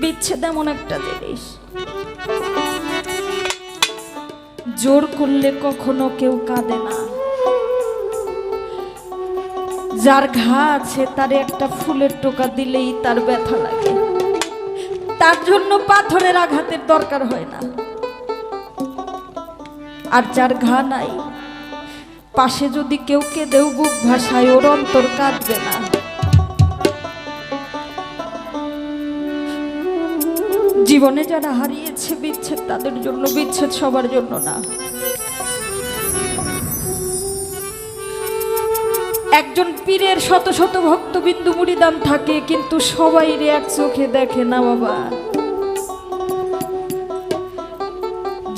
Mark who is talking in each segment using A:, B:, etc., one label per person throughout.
A: বিচ্ছেদ এমন একটা জিনিস, জোর করলে কখনো কেউ কাঁদে না। যার ঘা আছে তারে একটা ফুলের টোকা দিলেই তার ব্যথা লাগে, তার জন্য পাথরের আঘাতের দরকার হয় না। আর যার ঘা নাই, পাশে যদি কেউ কেঁদেও বুক ভাসায়, ওর অন্তর কাঁদবে না। জীবনে যারা হারিয়েছে বিচ্ছেদ তাদের জন্য, বিচ্ছেদ সবার জন্য না। একজন পীরের শত শত ভক্তবিন্দু মুরিদান থাকে, কিন্তু সবাই এক চোখে দেখে না বাবা।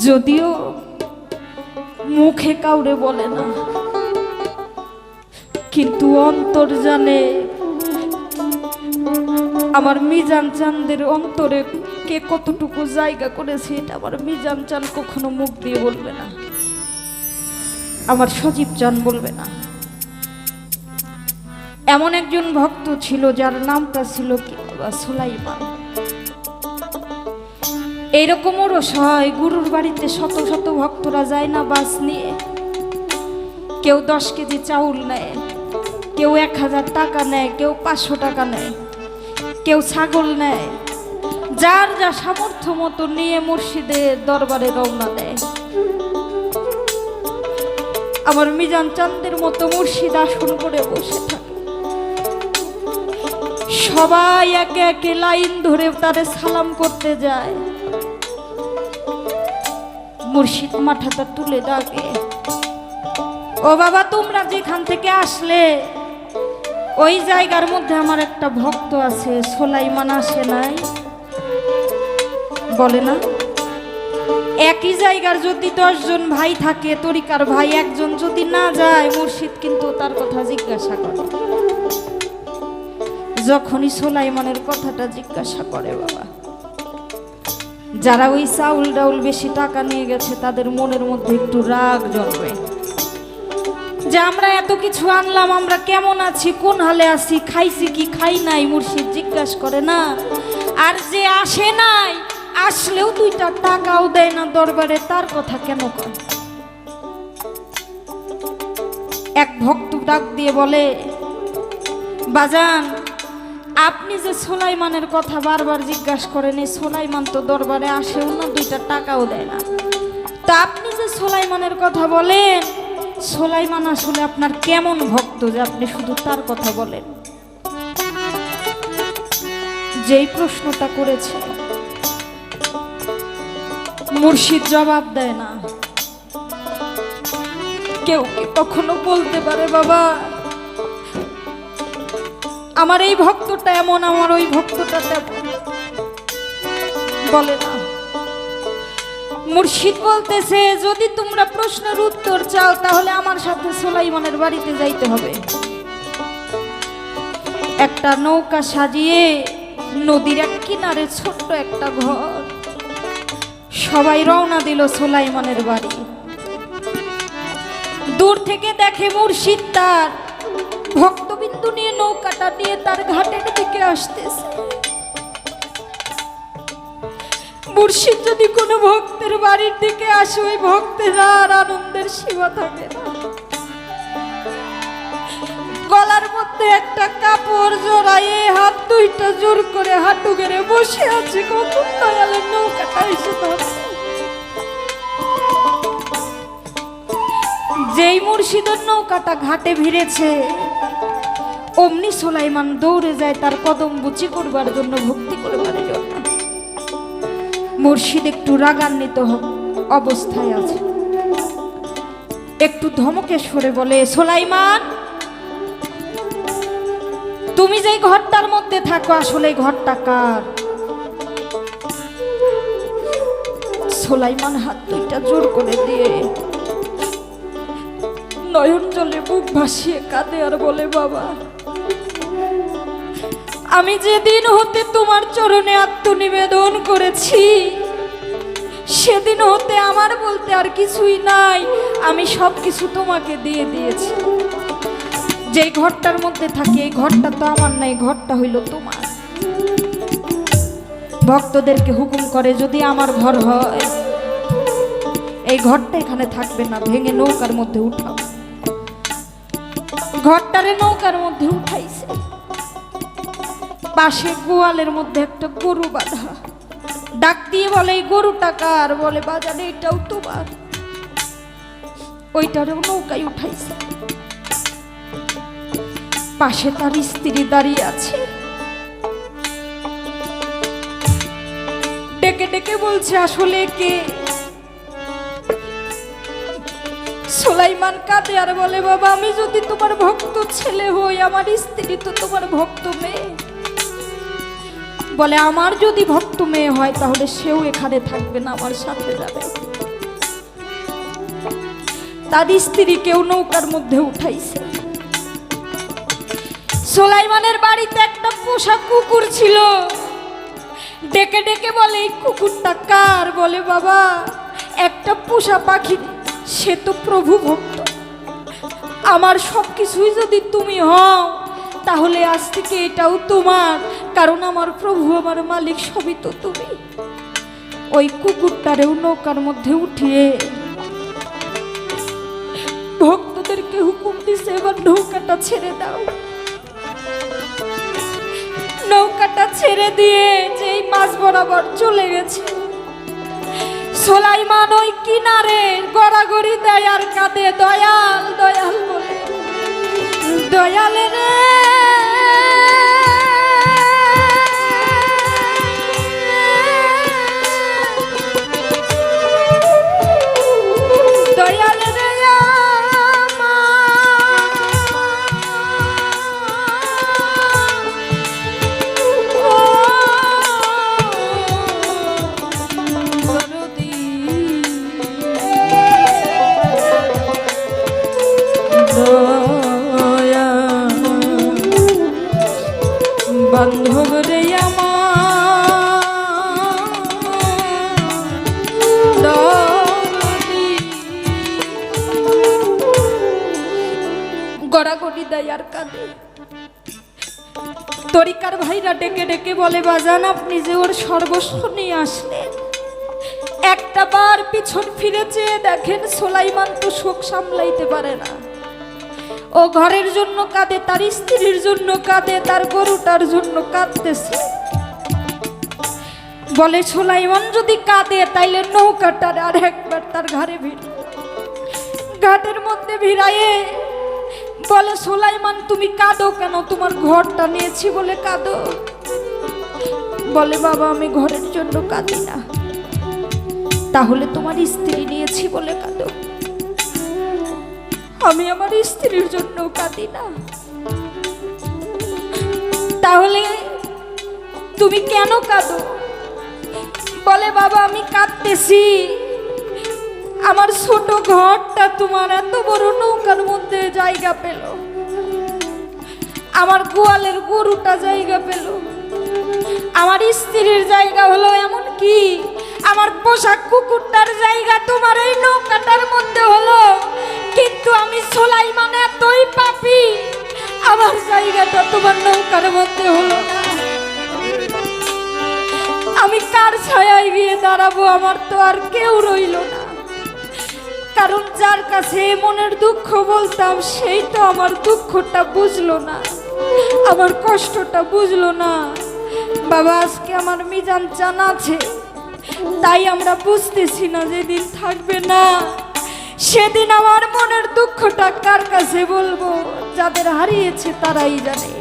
A: যদিও মুখে কাউরে বলে না, কিন্তু অন্তর জানে। আমার মিজান চাঁদের অন্তরে কে কতটুকু জায়গা করেছে, এটা আমার মিজান চাঁদ কখনো মুখ দিয়ে বলবে না, আমার সজীব চাঁদ বলবে না। এমন একজন ভক্ত ছিল যার নামটা ছিল কি বাবা, সুলাইমান। এইরকম ওরস হয়, গুরুর বাড়িতে শত শত ভক্তরা যায় না বাস নিয়ে। কেউ 10 কেজি চাউল নেয়, কেউ 1000 টাকা নেয়, কেউ 500 টাকা নেয়, কেউ ছাগল নেয়। যার যা সামর্থ্য মতো নিয়ে মুর্শিদের দরবারে রওনা দেয়। আমার মিজান চাঁদের মতো মুর্শিদ আসন করে বসে থাকে, সবাই একে একে লাইন ধরে তারে সালাম করতে যায়। মুর্শিদ মাথাটা তুলে ডাকে, ও বাবা তোমরা যেখান থেকে আসলে ওই জায়গার মধ্যে আমার একটা ভক্ত আছে, সুলাইমান আসে নাই? বলে না। একই জায়গার যদি 10 জন ভাই থাকে, তরিকার ভাই, একজন যদি না যায়, মুর্শিদ কিন্তু তার কথা জিজ্ঞাসা করে। যখনই সুলাইমানের কথাটা জিজ্ঞাসা করে বাবা, যারা ওই চাউল ডাউল বেশি টাকা নিয়ে গেছে তাদের মনের মধ্যে একটু রাগ জন্মে, যে আমরা এত কিছু আনলাম, আমরা কেমন আছি, কোন হালে আছি, খাইছি কি খাই নাই, মুর্শিদ জিজ্ঞাসা করে না। আর যে আসে নাই, আসলেও 2টা টাকাও দেয় না দরবারে, তার কথা কেন কয়? এক ভক্ত ডাক দিয়ে বলে, বাজান আপনি যে সুলাইমানের কথা বারবার জিজ্ঞাসা করেন, এই সুলাইমান তো দরবারে আসেও না, 2টা টাকাও দেয় না। তা আপনি যে সুলাইমানের কথা বলেন, সুলাইমান আসলে আপনার কেমন ভক্ত যে আপনি শুধু তার কথা বলেন? যেই প্রশ্নটা করেছে, মুর্শিদ জবাব দেয় না। কেউ কি কখনো বলতে পারে বাবা আমার এই ভক্তটা এমন, আমার ওই ভক্তটা তেমন? বলে না। মুর্শিদ বলতেছে, যদি তোমরা প্রশ্নের উত্তর চাও তাহলে আমার সাথে সুলাইমানের বাড়িতে যাইতে হবে। একটা নৌকা সাজিয়ে নদীর এক কিনারে ছোট্ট একটা ঘর, সবাই রওনা দিল সুলাইমানের বাড়ি। দূর থেকে দেখে মুর্শিদ তার ভক্তবিন্দু নিয়ে নৌকাটা নিয়ে তার ঘাটের দিকে আসতেছে। মুর্শিদ যদি কোনো ভক্তের বাড়ির দিকে আসে, ওই ভক্তের আর আনন্দের সীমা থাকে না। গলার মধ্যে একটা কাপড় জড়াইয়ে হাত 2টা জোর করে হাঁটু গেড়ে বসে আছে, কত দয়ালের নৌকাটা এসে ধরছে। যেই মুর্শিদের নৌকাটা ঘাটে ভিড়েছে, অমনি সুলাইমান দৌড়ে যায় তার কদম বুচি করবার জন্য, ভক্তি করবার জন্য। মুর্শিদ একটু রাগান্বিত অবস্থায় আছে, একটু ধমকে সরে বলে, সুলাইমান তুমি যে ঘরটার মধ্যে থাকো, আসলে ঘরটা কার? সুলাইমান হাত 2টা জোর করে দিয়ে নয়ন জলে বুক ভাসিয়ে কাঁদে আর বলে, বাবা আমি যেদিন হতে তোমার চরণে আত্মনিবেদন করেছি, সেদিন হতে আমার বলতে আর কিছুই নাই, আমি সবকিছু তোমাকে দিয়ে দিয়েছি। যে ঘরটার মধ্যে থাকি, এই ঘরটা তো আমার নাই, ঘরটা হইল তোমার। ভক্তদেরকে হুকুম করে, যদি আমার ঘর হয় এই ঘরটা এখানে থাকবে না, ভেঙে নৌকার মধ্যে উঠাও। ঘরটারে নৌকার মধ্যে উঠাইছে, পাশে গোয়ালের মধ্যে একটা গরু বাঁধা। ডাক দিয়ে বলে, এই গরুটা কার? বলে, বাজারে এটাও তোমার। ওইটারেও নৌকায় উঠাইছে। পাশে তার স্ত্রী দাঁড়িয়ে আছে, ডেকে ডেকে বলছে, আসলে কে? সুলাইমান কাঁদে আর বলে, বাবা আমি যদি তোমার ভক্ত ছেলে হই, আমার স্ত্রী তো তোমার ভক্ত মেয়ে। বলে, আমার যদি ভক্ত মেয়ে হয় তাহলে সেও এখানে থাকবে না, আমার সাথে যাবে। তার স্ত্রীকেও নৌকার মধ্যে উঠাইছে। সুলাইমানের বাড়িতে একটা পোষা কুকুর ছিল। ডেকে ডেকে বলে, এই কুকুরটা কার? বলে, বাবা একটা পোষা পাখি, সে তো প্রভু ভক্ত। আমার সবকিছুই যদি তুমি হও তাহলে আজ থেকে এটাও তোমার, কারণ আমার প্রভু আমার মালিক সবই তো তুমি। ওই কুকুরটারেও নৌকার মধ্যে উঠিয়ে ভক্তদেরকে হুকুম দিছে, এবার নৌকাটা ছেড়ে দাও। নৌকাটা ছেড়ে দিয়ে যেই মাছ বরাবর চলে গেছে, সুলাইমান ওই কিনারে গড়াগড়ি দেয় আর কাঁদে, দয়াল দয়াল বলে, দয়াল রে দয়াল রে বান্ধব রে গড়াগড়ি দেয় আর কাঁদে। তরিকার ভাইরা ডেকে ডেকে বলে, বাজান আপনি যে ওর সর্বস্ব নিয়ে আসলেন, একটা বার পিছন ফিরে চেয়ে দেখেন, সুলাইমান তো শোক সামলাইতে পারে না। ও ঘরের জন্য কাঁদে, তার স্ত্রীর জন্য কাঁদে, তার গরুটার জন্য কাঁদতেছে। বলে, সুলাইমান যদি কাঁদে তাইলে নৌকাটার আর একবার তার ঘাড়ে ঘাটের মধ্যে ভিড়াইয়ে বলে, সুলাইমান তুমি কাঁদো কেন? তোমার ঘরটা নিয়েছি বলে কাঁদো। বলে, বাবা আমি ঘরের জন্য কাঁদি না। তাহলে তোমার স্ত্রী নিয়েছি বলে কাঁদো। আমি আমার স্ত্রীর জন্য কাঁদি না। তাহলে তুমি কেন কাঁদো? বলে, বাবা আমি কাঁদতেছি, আমার ছোট ঘরটা তোমার এত বড় নৌকার মধ্যে জায়গা পেল, আমার গোয়ালের গরুটা জায়গা পেল, আমার স্ত্রীর জায়গা হলো, এমন কি আমার পোশাক কুকুরটার জায়গা তোমার এই নৌকাটার মধ্যে হলো, কিন্তু আমি সুলাইমান এতই পাপী, আমার জায়গাটা তোমার নৌকার মধ্যে হলো না। আমি কার ছায়ায় গিয়ে দাঁড়াবো? আমার তো আর কেউ রইল না। কারণ যার কাছে মনের দুঃখ বলতাম সেই তো আমার দুঃখটা বুঝলো না, আমার কষ্টটা বুঝলো না। বাবা আজকে আমার মিজান চান আছে, তাই আমরা বুঝতেছি না, যেদিন থাকবে না সেদিন আমার মনের দুঃখটা কার কাছে বলবো? যাদের হারিয়েছে তারাই জানে।